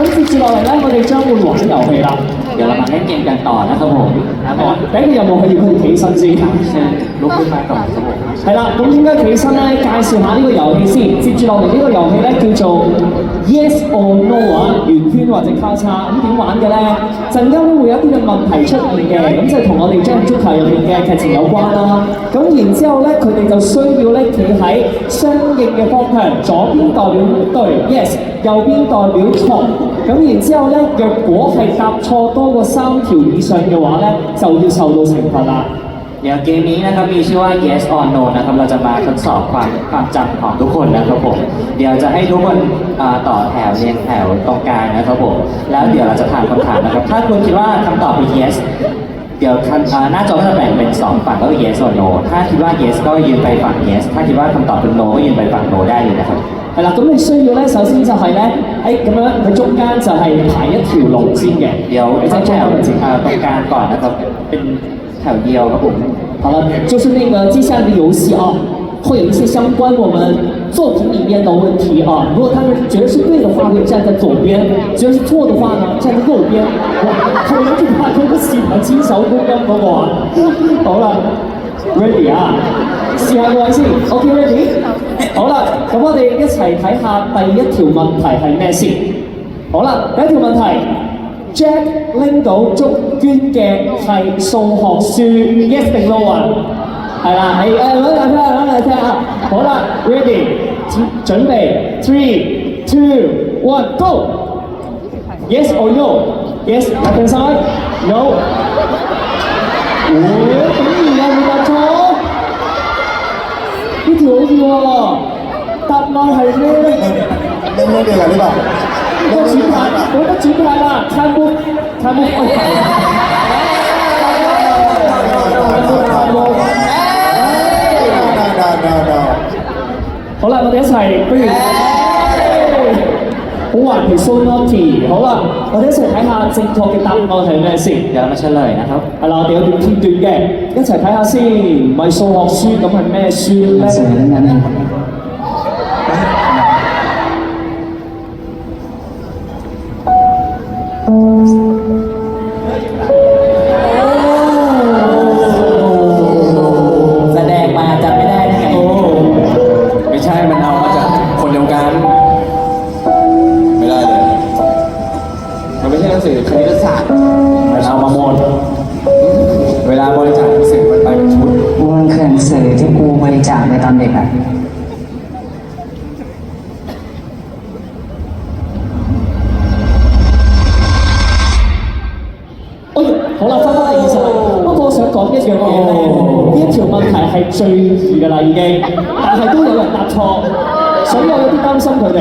咁接住落嚟咧，我哋將會玩遊戲啦。เดี๋ยวเรามาเล่นเกมกันต่อนะครับผมครับผม第一個任務係要佢哋企身先。ลุกขึ้นมาก่อนครับผม 係啦，咁點解企身咧？介紹下呢個遊戲先。接住落嚟呢個遊戲咧叫做 Yes or No 啊，圓圈或者交叉。咁點玩嘅咧？陣間都會有一啲嘅問題出現嘅，咁即係同我哋將足球入邊嘅劇情有關啦。咁然之後咧，佢哋就需要咧企喺相應嘅方向，左邊代表對 Yes， 右邊代表錯。咁然之後咧，若果係答錯多過3條以上嘅話咧，就要受到懲罰啦。เดี๋ยวเกมนี้นะครับมีชื่อว่า Yes or No นะครับเราจะมาทดสอบความจำของทุกคนนะครับผมเดี๋ยวจะให้ทุกคนต่อแถวเรียงแถวตรงกลางนะครับผมแล้วเดี๋ยวเราจะถามคำถามนะครับถ้าคุณคิดว่าคำตอบเป็น Yes เดี๋ยวหน้าจอจะแบ่งเป็น2ฝั่งก็คือ Yes or No ถ้าคิดว่า Yes ก็ยืนไปฝั่ง Yes ถ้าคิดว่าคำตอบเป็น No ก็ยืนไปฝั่ง No ได้เลยนะครับ係啦，咁你需要咧，首先就係咧，咁樣喺中間就係排一條龍先嘅。เดี๋ยวจะแถวตรงกลางก่อนนะครับเป็นแถวเดียวครับผม好了，就是那个接下来的游戏啊，会有一些相關我們作品裡面的問題啊。如果他們覺得是對的話，會站在左邊；覺得是錯的話呢，站在右邊。哇，佢有啲拍佢個視頻千手觀音嗰個啊！好啦 ，ready 啊，試下個位先。OK ready？好啦，咁我哋一齊睇下第一條問題係咩先。好啦，第一條問題。Jack 拎到足捐嘅係數學書 ，yes 定 no 啊？係啦，係誒，攞嚟聽下，攞嚟聽下。好啦 ，ready， 準備 ，3、2、1，go！Yes or no？Yes， left hand side，no。點而家冇答錯？呢條好似喎，答案係咩？เล่นเรื่องเดียวกันหรือเปล่า我轉牌，我都轉牌啦，參觀，好啦，我哋一齊，不如好頑皮 so naughty， 好啦，我哋一齊睇下正確嘅答案係咩先。เดี๋ยวมาเฉลยนะครับ係啦，我哋有段片段嘅，一齊睇下先。唔係數學書，咁係咩書咧？แสดงมาจำไม่ได้ได้ไงไม่ใช่มันเอามาจากคนเดียวกันไม่ได้เลยมันไม่ใช่หนังสือคณิตศาสตร์มันเอามาหมดเวลาบริจาคหนังสือมันไปเป็นชุดมันคือหนังสือที่กูบริจาคในตอนเด็กอะ好啦，翻返嚟現實。不過我想講一樣嘢咧，呢一條問題係最易㗎啦已經，但係都有人答錯，所以我有啲擔心佢哋。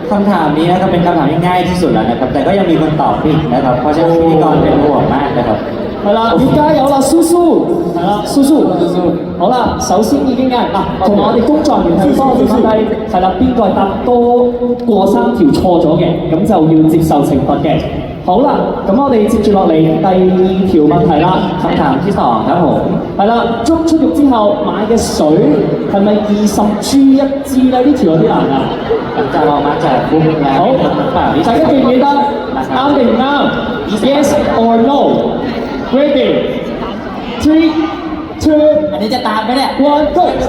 คำถามนี้นะครับเป็นคำถามที่ง่ายที่สุดแล้วนะครับแต่ก็ยังมีคนตอบผิดนะครับเพราะฉะนั้นพิธีกรเป็นห่วงมากนะครับ係啦，要加油啦，蘇蘇，係啦，蘇蘇，好啦，首先已經有人同埋我哋工作人員係幫我哋分低，係啦，邊個係答多過3條錯咗嘅，咁就要接受懲罰嘅。好啦，咁我哋接住落嚟第2條問題啦，คำถามที่2ครับผม係啦，足出獄之後買嘅水係咪20G 一支咧？呢條有啲難啊！จะออกมาจากบุ๊กแล้ว好，大家記唔記得？啱定唔啱 ？Yes or no？ Ready？ 3、2， อันนี้จะตามไหมเนี่ย 1 go！ แ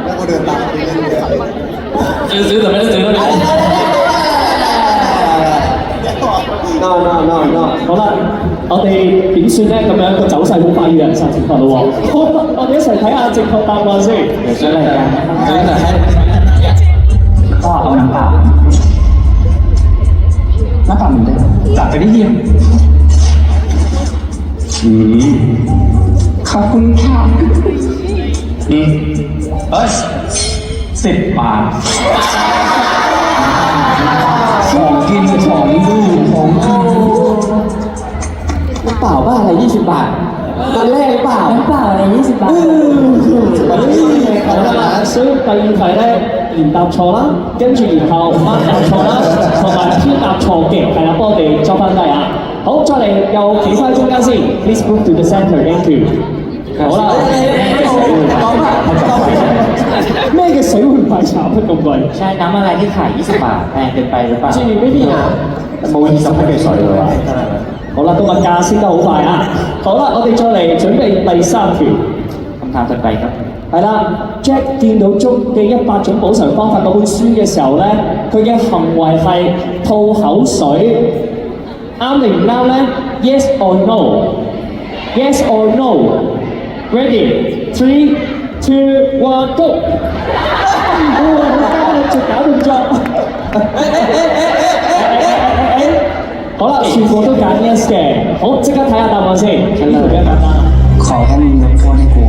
ล้วก็เดินตามไปเรื่อยซื้อแต่ไม่ได้ซื้อเลย No，好啦，我哋點算咧？咁樣個走勢好快要人受懲罰咯喎！好，我哋一齊睇下正確答案先。เดี๋ยวซื้ออะไรกันซื้อแต่ให้ก็เอาน้ำเปล่าเหมือนเดิมจับไปได้เฮียขอบคุณค่ะเอ้ย10 บาทของกินของดื่มของกินน้ำเปล่าบ้าอะไร20 บาทตอนแรกหรือเปล่าน้ำเปล่าอะไร20 บาท好啦，所以第2題咧，連答錯啦，跟住然後答錯啦，同埋偏答錯嘅，係啦，幫我哋作翻低啊！好，再嚟又企翻中間先 ，Please move to the center，thank you。好啦，茶乜咁貴？ ใช่น้ำอะไรที่ขาย20 บาทแพงเกินไปหรือเปล่า 之前呢啲啊，冇20蚊嘅水喎。好啦，個物價升得好快啊！好啦，我哋再嚟準備第3條。 คำถามถัดไปครับ 係啦，Jack 見到足嘅100種補償方法嗰本書嘅時候咧，佢嘅行為係吐口水，啱定唔啱咧？Yes or no？Yes or no？Ready？3、2、1，Go！ 做假動作。好啦，全部都揀 yes 嘅，好，即刻睇下答案先。呢條比較簡單。 ขอแค่มึงยกโทษให้กู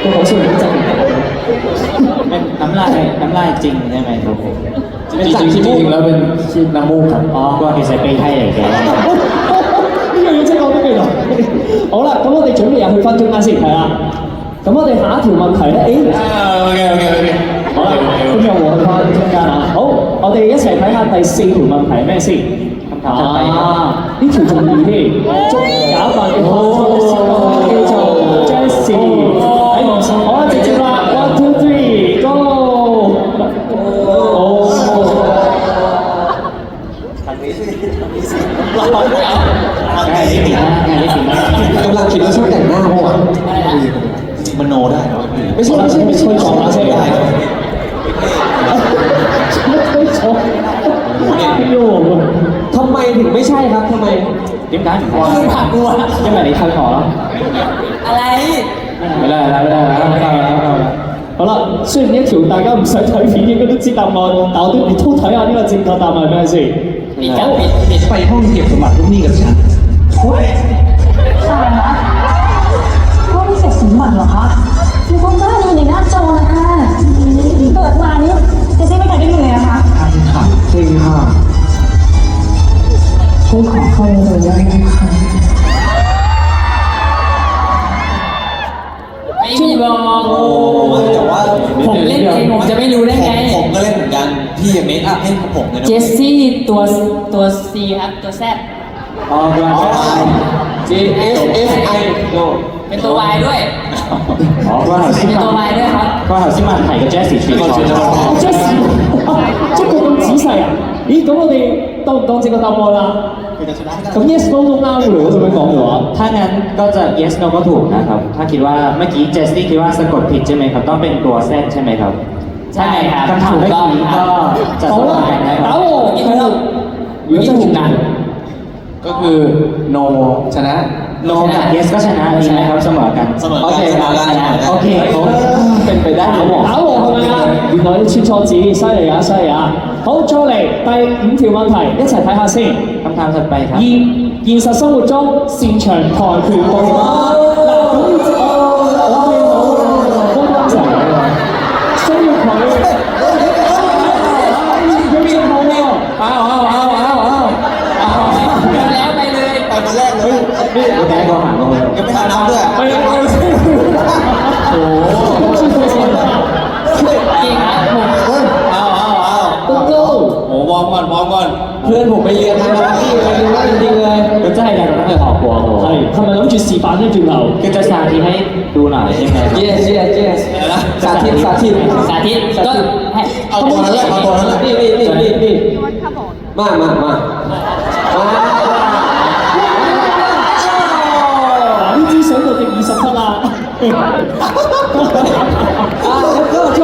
都好似唔真。 เป็นน้ำลายจริงใช่ไหมครับผม จริงๆแล้วเป็นน้ำมูกครับ อ๋อก็其實鼻涕嚟嘅。呢樣嘢真係我都記得。好啦，咁我哋準備入去分中間先，係啦。咁我哋下一條問題咧，OK 好啦，咁由我去翻中間啊。好，我哋一齊睇下第4條問題係咩先？คำถามถัดไปครับ 呢條仲易啲，捉假扮嘅學生叫做 Jessie。好啦，直接啦 ，1、2、3，Go！ ใช่นี่ผิดนะนี่ผิดนะ กำลังคิดว่าชอบแต่งหน้าเพราะว่ามโนได้เหรอ ไม่ใช่吹錯啦，先係。吹錯。ทำไมถึงไม่ใช่ครับทำไม 點解唔係？因為你推我咯。อะไร ไม่ได้啦，好啦，雖然呢一條大家唔使睇片應該都知答案，但我都你都睇下呢個正確答案係咩先？ ปิดกันปิด ไปห้องเก็บสมบัติลูกหนี้กับฉัน พ่อไม่เสร็จสมบัติเหรอคะมีคนบ้าอยู่ในหน้าจอเลยค่ะเกิดมานี่เจสซี่ไม่เคยได้ยินเลยนะคะ ใช่ค่ะจริงค่ะ ช่วยขอเข้าเลยได้ไหมคะ ไม่มีบอก แต่ว่า ผมเล่นเองผมจะไม่รู้ได้ไง ผมก็เล่นเหมือนกัน พี่เมคอัพให้ผมเลยนะ เจสซี่ตัว C ครับตัว Z อ๋อก็ JSSI เป็นตัว Y ด้วย อ๋อก็頭先 เป็นตัว Y ด้วยครับ ก็頭先問題嘅 Jessie 選錯咗。 Jessie，即係佢咁仔細啊？咦，咁我哋當唔當正確答案啦？咁 yes no 都啱嘅喎，咁樣講嘅話。 ถ้างั้นก็จะ yes no ก็ถูกนะครับ ถ้าคิดว่าเมื่อกี้ Jessie คิดว่าสะกดผิดใช่ไหมครับ ต้องเป็นตัว Z ใช่ไหมครับ ใช่ครับ คำถามเมื่อกี้ก็จะ 好 สลับ 啦 กันนะค 打 รับ 我，係啦。如果真係難， ก็คือ no ชนะ no กับ yes ก็ชนะใช่ไหมครับเสมอกัน เสมอ โอ กัน เค เสมอกัน โอเคเขาเป็นไปได้ครับผม 打我係咪啊？原來你串錯字，犀利啊，犀利啊！好，再嚟第5條問題，一齊睇下先。 คำถามถัดไปครับ 現實生活中擅長跆拳道嗎？嗱，咁我見到高登成需要佢。佢進步喎！ อ้าว แล้วไปเลย ไปคนแรกเลย นี่แพ้ก็หาลงเลย ยังไม่ทันนับด้วย 哎呀，哦，進步咗啦！ เก่งครับผม 高高， โอ้วอร์มก่อน เพื่อนผมไปเรียนมาพี่ไปดูว่าจริงๆเลย 佢真係有咁嘅學過喎。係咪諗住示範一轉頭？ 佢จะสาธิตให้ดูหน่อยใช่ไหมครับ Yes yes yes，สาธิต สาธิตก็ให้ เอาตัวนั้นแหละเอาตัวนั้นแหละ นี่มา呢支水就值20分啦！啊，我中，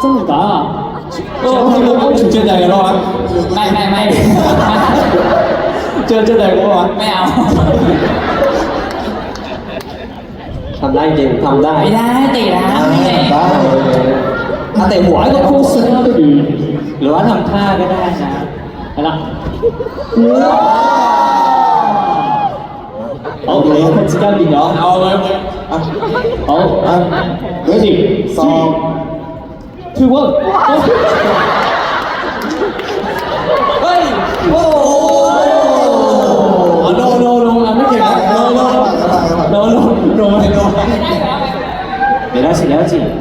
真係假啊？我安全證就係咯，ไม่ 證就係我啊！ ไม่เอา ทำได้จริงทำได้ ไม่ได้ติดนะไม่ไง 啊，定玩個 pose 啦，不如 หรือว่าทำท่าก็ได้นะ 係啦。好，你時間變咗。好，ready， 2、1，喂，no，啊，ไม่เก่งนะ no，沒得事，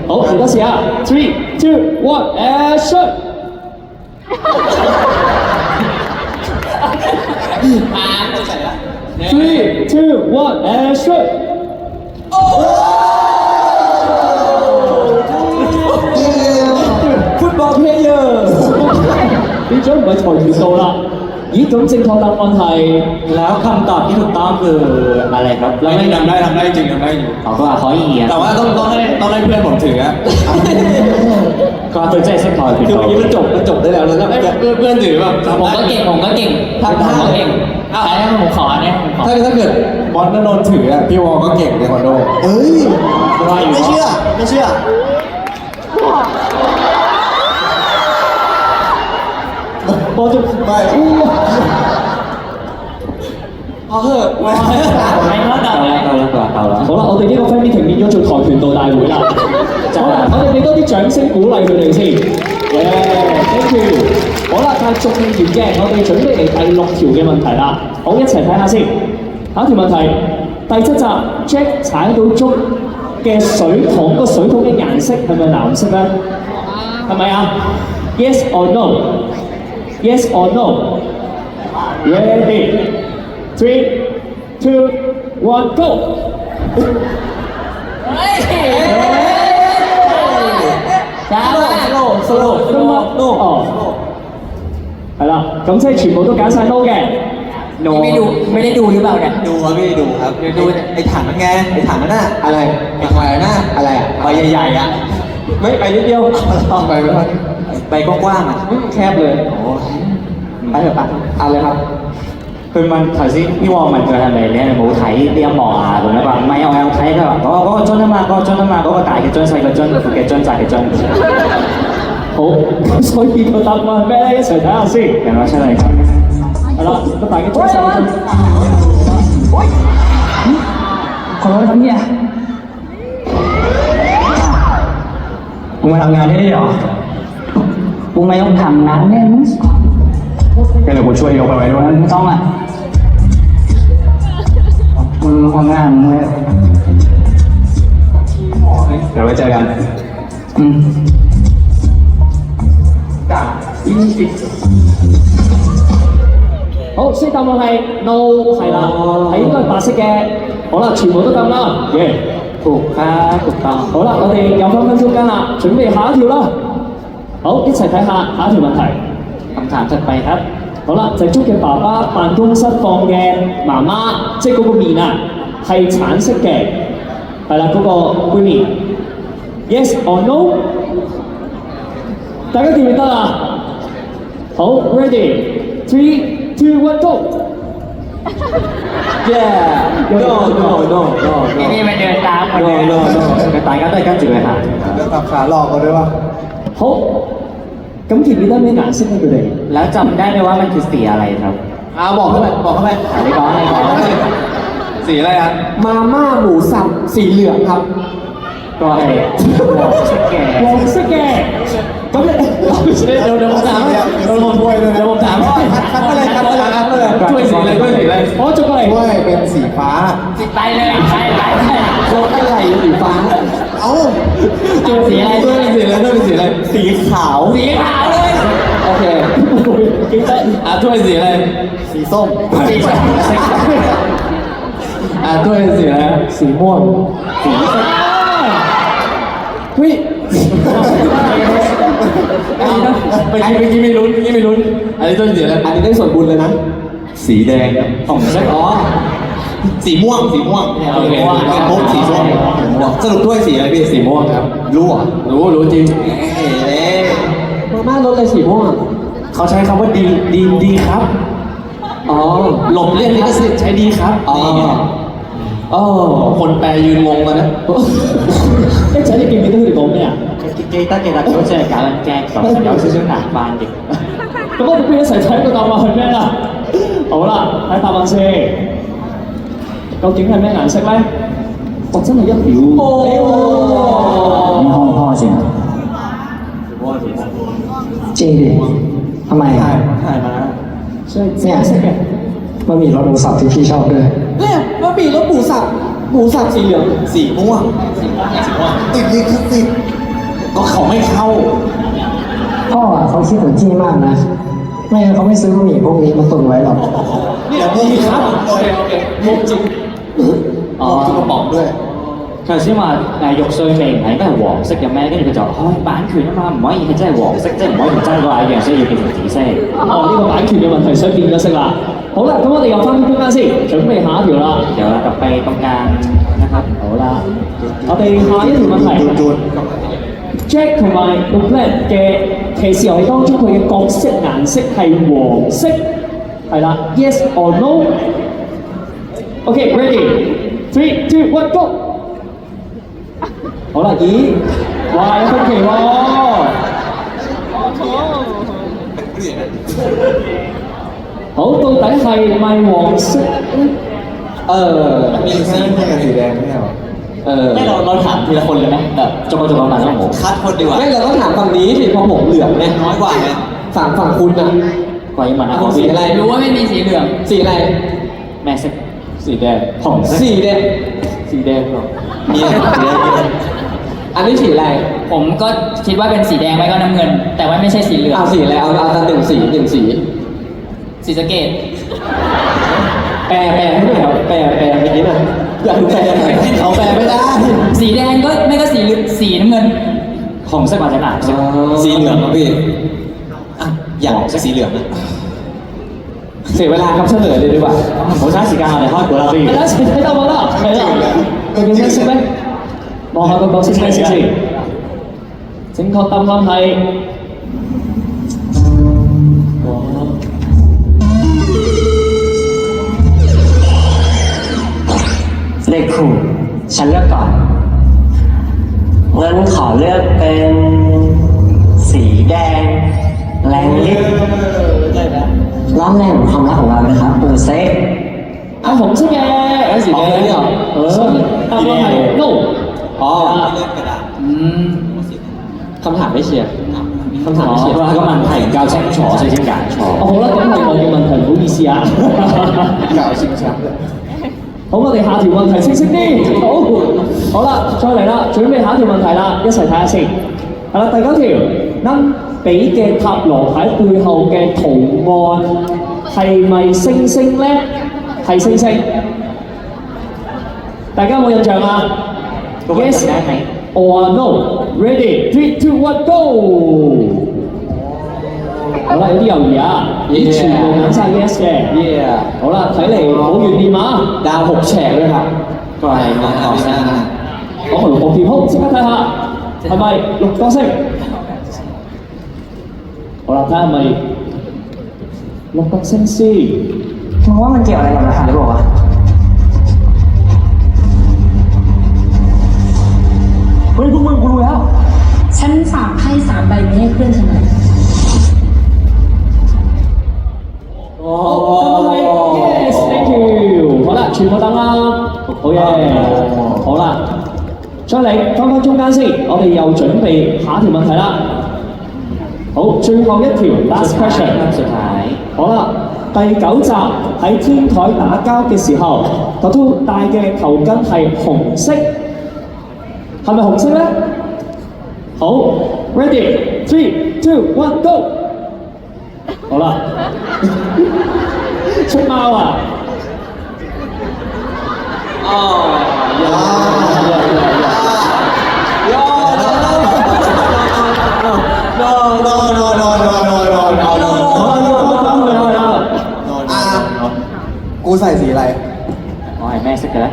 好，唔該試下，3、2、1 action！ 3、2、1 action！ Football player， 變咗唔係跆拳道啦。咦，咁正確答案係 แล้วคำตอบที่ถูกต้องคืออะไรครับ เราไม่ทำได้จริงทำได้อยู่ เขาก็ว่าเขาอีอ่ะ แต่ว่าต้องให้เพื่อนผมถืออะ ก็ตัวใจเส้นคอยคือ คือ เขา เมื่อกี้มันจบได้แล้วแล้วก็เพื่อนถือแบบ ผมก็เก่งผมก็เก่งใครให้ผมขอเนี่ยผมขอ ถ้าเกิดบอลนนท์ถืออะพี่วอลก็เก่งในคอนโดเอ้ยไม่เชื่อ 我就ไม่ เอาเถอะ ไม่เข้าใจ เอาละ 好啦，我哋呢個 fan meeting 變咗做跆拳道大會啦。好啦，我哋俾多啲掌聲鼓勵佢哋先。thank you。好啦，但係仲未完嘅，我哋準備嚟第6條嘅問題啦。好，一齊睇下先。下一條問題，第7集 Jack 踩到竹嘅水桶，個水桶嘅顏色係咪藍色咧？係咪啊 ？Yes or no？Yes or no? Ready? 3, 2, 1, go! ช้ามาก No 哦，係啦，咁即係全部都揀晒 no 嘅。นี่ไม่ได้ดูหรือเปล่าเนี่ย ดูครับพี่ดูครับดูไอ้ถังนั่นไงไอ้ถังนั่นน่ะอะไรไอ้ถอยน่ะอะไรอะใบใหญ่ๆอะไม่ไปนิดเดียวไปใบกว้างๆอะแคบเลยไปเถอะปะเอาเลยครับ คือมัน頭先呢個問佢係咪你係冇睇呢一幕啊咁樣話？唔係，我有睇佢話嗰個樽啊嘛，嗰個大嘅樽、細嘅樽、闊嘅樽、窄嘅樽。好，咁所以個答案係咩咧？一齊睇下先。讓我出嚟咁。係啦，個大嘅樽、細嘅樽。ขอโทษครับเนี่ยมึงมาทำงานที่นี่เหรอกูไม่ต้องทำงานแน่มึงก็เดี๋ยวกูช่วยยกไปไว้ด้วยไม่ต้องอ่ะมึงทำงานมึงเลยเดี๋ยวไว้เจอกัน好，所以答案係 no 係啦，係應該係白色嘅。好啦，全部都咁啦，耶！ถูกครับถูกต้อง 好啦，我哋又分中間啦，準備下一條啦。好，一齊睇下下一條問題。คำถามถัดไปครับ 好啦，就係竹嘅爸爸辦公室放嘅媽媽，即係嗰個面啊，係橙色嘅，係啦，嗰個杯麵。Yes or no？ 大家記唔記得啊？好 ，ready， 3、2、1 go！ นี่ไปเดินตามหมดเลย 大家都係跟住佢行。 แล้วตับขาหลอกเขาด้วยวะ 好，咁記唔記得咩顏色咧？佢哋？ แล้วจำได้ไหมว่ามันคือสีอะไรครับ บอกเข้าไป你講 สีอะไรอ่ะมาม่าหมูสับสีเหลืองครับ ก็係黃色嘅。咁你เดี๋ยวผมถามคัดมาเลยช่วยสีอะไร 我做過嚟。ช่วยเป็นสีฟ้า ไปเลยไป โคตรอะไรสีฟ้าเอ้า ตัวสีอะไร ช่วยเป็นสีอะไรสีขาว สีขาวเลย โอเค 記得ช่วยสีอะไรสีส้ม สีขาว ช่วยเป็นสีอะไรสีม่วงเฮ้ยเมื่อกี้ไม่ลุ้นอันนี้ต้นสีอะไรอันนี้ได้ส่วนบุญเลยนะสีแดงของใช่สีม่วงโอเคมุกสีม่วงสรุปด้วยสีอะไรพี่สีม่วงครับรู้จริงมาม่ารถอะไรสีม่วง เขาใช้คำว่าดีครับ อ๋อหลบเลี่ยงลิขสิทธิ์ใช้ดีครับคนแปลยืนงงกันนะ 一陣你記唔記得佢哋講咩啊？記得好似係搞緊 gag 咁，有少少難翻譯。咁我哋不如一齊睇個答案係咩啦？好啦，睇答案先。究竟係咩顏色咧？哦，真係一秒。มีห้องพ่อจริงจริงดิทำไม ถ่ายมา 所以紫色嘅。มันมีรถหมูสับที่พี่ชอบด้วย เนี่ยบะหมี่รสหมูสับ หมูสับสีเหลืองสีม่วงติดลิขสิทธิ์ก็เขาไม่เข้า พ่อเขาคิดถึงจี้มากนะ ไม่งั้นเขาไม่ซื้อบะหมี่พวกนี้มาตุนไว้หรอก เนี่ยมุกครับโอเคมุกจริงมุกจริงกระป๋องด้วย 頭先話肉碎味唔係應該係黃色嘅咩？跟住佢就版權啊嘛，唔可以係真係黃色，即係唔可以同真嗰個一樣，所以要變成紫色。哦，呢個版權嘅問題，所以變咗色啦。好啦，咁我哋又翻邊中間先，準備下一條啦。有啦，特備當間นะครับ。好啦，我哋下一條問題。Jack 同埋 Luke 嘅騎士遊戲當中，佢嘅角色顏色係黃色，係啦 ，Yes or no？OK，ready， 3、2、1，go！ 好啦，咦，哇，有分歧喎！好，到底係咪黃色咧？มีสีแดงกับสีแดงไม่ใช่หรอ ให้เราถามทีละคนเลยไหมแบบ逐個慢慢咁冇。คัดคนดีกว่า ไม่เราต้องถามฝั่งนี้สิเพราะผมเหลืองไง น้อยกว่าไหม ฝั่งคุณนะ กว่า要問下 คุณ 我 สีอะไร รู้ว่าไม่มีสีเหลือง สีอะไร 咩色？สีแดง 紅色。สีแดง สีแดงเหรอมี อันนี้สีอะไร ผมก็คิดว่าเป็นสีแดงไม่ก็น้ำเงิน แต่ว่าไม่ใช่สีเหลือง เอาสีอะไรเอาตาหนึ่งสี สีสะเกต แปลให้หน่อยครับแปลเมื่อกี้น่ะอยากรู้แปลยังไงเขาแปลไม่ได้ สีแดงก็ไม่ก็สีน้ำเงิน 紅色或者藍色。สีเหลืองครับพี่อ่ะอย่างสีเหลืองนะ เสียเวลาครับเฉลยเลยดีกว่า 冇嘥時間，我哋開估啦，不如。大家一齊睇答案啦，係啦，究竟咩色咧？望下個角色咩色先？正確答案係，เลขคู่ฉันเลือกก่อนงั้นขอเลือกเป็นสีแดงแรงลิฟร้อนแรงของความรักของเรานะครับปูเซ่ 啊紅色嘅，有時嘅，答案係 no。 อ๋อ เล่นกระดาษ คำถามไม่เชียร์คำถาม 哦， ไม่เชียร์ 佢話個問題唔夠清楚，所以先揀錯。哦好啦，咁係我嘅問題，唔好意思啊。搞清楚好，我哋下條問題清晰啲。好啦，再嚟啦，準備下一條問題啦，一齊睇下先。係啦，第9條，恩比嘅塔羅牌背後嘅圖案係咪星星咧？係星星。大家有冇印象啊？Yes or no？Ready？ 3、2、1，Go！ 好啦，有啲猶豫啊，咦，全部揀晒 yes 嘅。好啦，睇嚟好懸念啊！ ดาว6แฉกด้วยครับ 都係冇角色。講埋6個劍，好，即刻睇下係咪6角色？好啦，睇下係咪6角星先。มึงว่ามันเกี่ยวอะไรกับรหัสหรือเปล่าวะ เฮ้ยพวกมึงกูรู้แล้ว ฉันฝากไพ่3 ใบนี้ให้เพื่อนฉันหน่อย 哦，yes thank you。好啦，全部等啦，好嘢，好啦，再嚟翻返中間先，我哋又準備下一條問題啦。好，最後一條 last question。สุดท้าย。好啦，第9集喺天台打交嘅時候，特兔戴嘅頭巾係紅色，係咪紅色咧？好，ready， 3、2、1，go！ 好啦，出貓啊！哦，กูใส่สีอะไร 我係咩色嘅咧？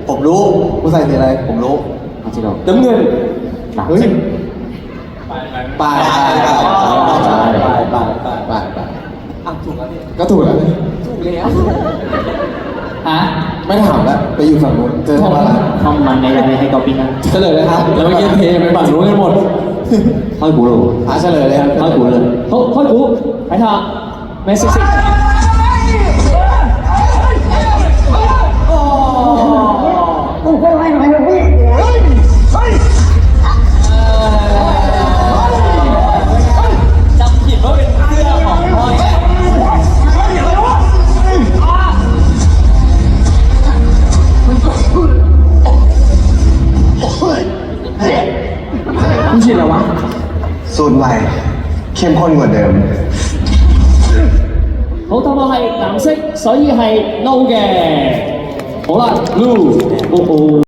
ผมรู้ กูใส่สีอะไร ผมรู้ 我知道。น้ำเงิน 藍色。 ปลายก็ถูกแล้ว ฮะ ไม่ถามแล้ว ไปอยู่ฝั่งนู้นเจอทำอะไร 我問你啦，你喺嗰邊啊？ เฉลยเลยครับแล้วเมื่อกี้เทไปฝั่งนู้นกันหมด 開估咯 เฉลยเลยครับ 喎，開估啦。好，開估，睇下咩色先。จำผิดว่าเป็นเสื้อของพ่อเนี่ย 好你ฉีดอะไรวะ สูตรใหม่เข้มข้นกว่าเดิม 好，頭髮係藍色，所以係 no 嘅。好啦，blue，哦哦。